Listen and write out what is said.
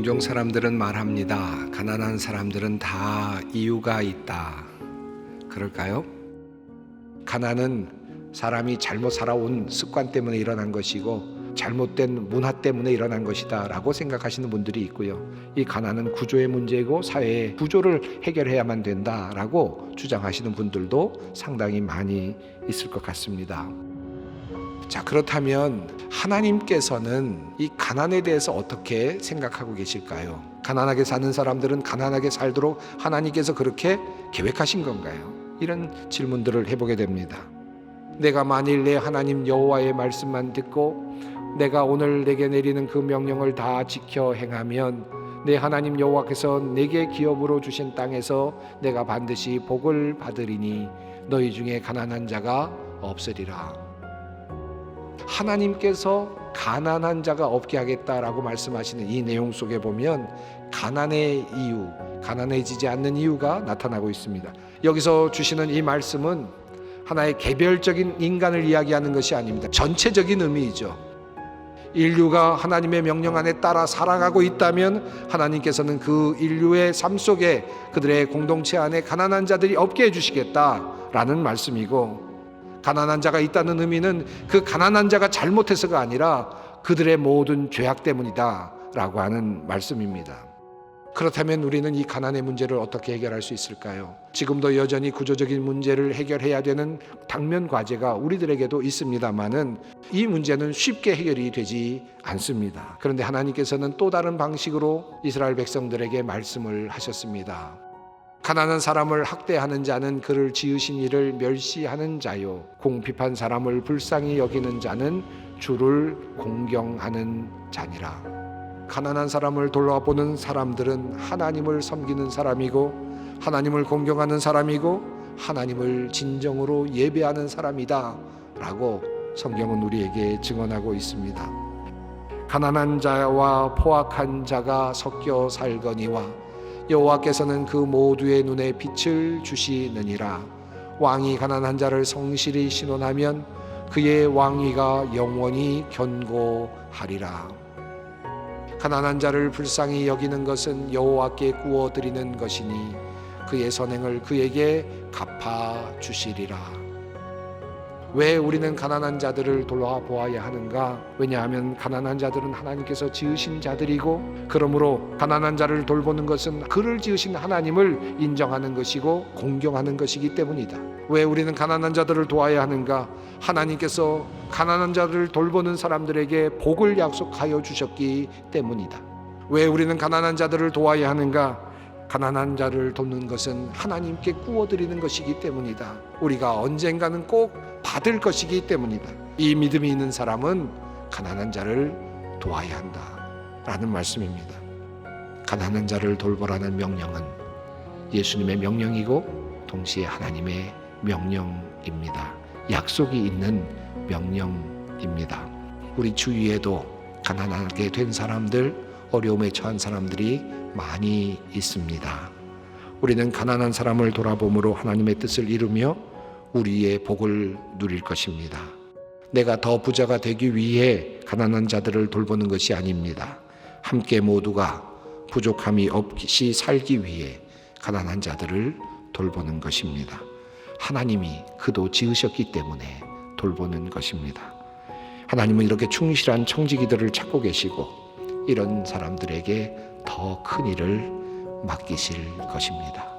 종종 사람들은 말합니다. 가난한 사람들은 다 이유가 있다. 그럴까요? 가난은 사람이 잘못 살아온 습관 때문에 일어난 것이고 잘못된 문화 때문에 일어난 것이다 라고 생각하시는 분들이 있고요. 이 가난은 구조의 문제이고 사회의 구조를 해결해야만 된다라고 주장하시는 분들도 상당히 많이 있을 것 같습니다. 자, 그렇다면 하나님께서는 이 가난에 대해서 어떻게 생각하고 계실까요? 가난하게 사는 사람들은 가난하게 살도록 하나님께서 그렇게 계획하신 건가요? 이런 질문들을 해보게 됩니다. 내가 만일 내 하나님 여호와의 말씀만 듣고 내가 오늘 내게 내리는 그 명령을 다 지켜 행하면 내 하나님 여호와께서 내게 기업으로 주신 땅에서 내가 반드시 복을 받으리니 너희 중에 가난한 자가 없으리라. 하나님께서 가난한 자가 없게 하겠다라고 말씀하시는 이 내용 속에 보면 가난의 이유, 가난해지지 않는 이유가 나타나고 있습니다. 여기서 주시는 이 말씀은 하나의 개별적인 인간을 이야기하는 것이 아닙니다. 전체적인 의미이죠. 인류가 하나님의 명령 안에 따라 살아가고 있다면 하나님께서는 그 인류의 삶 속에 그들의 공동체 안에 가난한 자들이 없게 해주시겠다라는 말씀이고, 가난한 자가 있다는 의미는 그 가난한 자가 잘못해서가 아니라 그들의 모든 죄악 때문이다 라고 하는 말씀입니다. 그렇다면 우리는 이 가난의 문제를 어떻게 해결할 수 있을까요? 지금도 여전히 구조적인 문제를 해결해야 되는 당면 과제가 우리들에게도 있습니다만은 이 문제는 쉽게 해결이 되지 않습니다. 그런데 하나님께서는 또 다른 방식으로 이스라엘 백성들에게 말씀을 하셨습니다. 가난한 사람을 학대하는 자는 그를 지으신 이를 멸시하는 자요, 공핍한 사람을 불쌍히 여기는 자는 주를 공경하는 자니라. 가난한 사람을 돌아보는 사람들은 하나님을 섬기는 사람이고 하나님을 공경하는 사람이고 하나님을 진정으로 예배하는 사람이다 라고 성경은 우리에게 증언하고 있습니다. 가난한 자와 포악한 자가 섞여 살거니와 여호와께서는 그 모두의 눈에 빛을 주시느니라. 왕이 가난한 자를 성실히 신원하면 그의 왕위가 영원히 견고하리라. 가난한 자를 불쌍히 여기는 것은 여호와께 구워드리는 것이니 그의 선행을 그에게 갚아주시리라. 왜 우리는 가난한 자들을 돌아보아야 하는가? 왜냐하면 가난한 자들은 하나님께서 지으신 자들이고, 그러므로 가난한 자를 돌보는 것은 그를 지으신 하나님을 인정하는 것이고 공경하는 것이기 때문이다. 왜 우리는 가난한 자들을 도와야 하는가? 하나님께서 가난한 자들을 돌보는 사람들에게 복을 약속하여 주셨기 때문이다. 왜 우리는 가난한 자들을 도와야 하는가? 가난한 자를 돕는 것은 하나님께 구워드리는 것이기 때문이다. 우리가 언젠가는 꼭 받을 것이기 때문이다. 이 믿음이 있는 사람은 가난한 자를 도와야 한다 라는 말씀입니다. 가난한 자를 돌보라는 명령은 예수님의 명령이고 동시에 하나님의 명령입니다. 약속이 있는 명령입니다. 우리 주위에도 가난하게 된 사람들, 어려움에 처한 사람들이 많이 있습니다. 우리는 가난한 사람을 돌아봄으로 하나님의 뜻을 이루며 우리의 복을 누릴 것입니다. 내가 더 부자가 되기 위해 가난한 자들을 돌보는 것이 아닙니다. 함께 모두가 부족함이 없이 살기 위해 가난한 자들을 돌보는 것입니다. 하나님이 그도 지으셨기 때문에 돌보는 것입니다. 하나님은 이렇게 충실한 청지기들을 찾고 계시고 이런 사람들에게 더 큰 일을 맡기실 것입니다.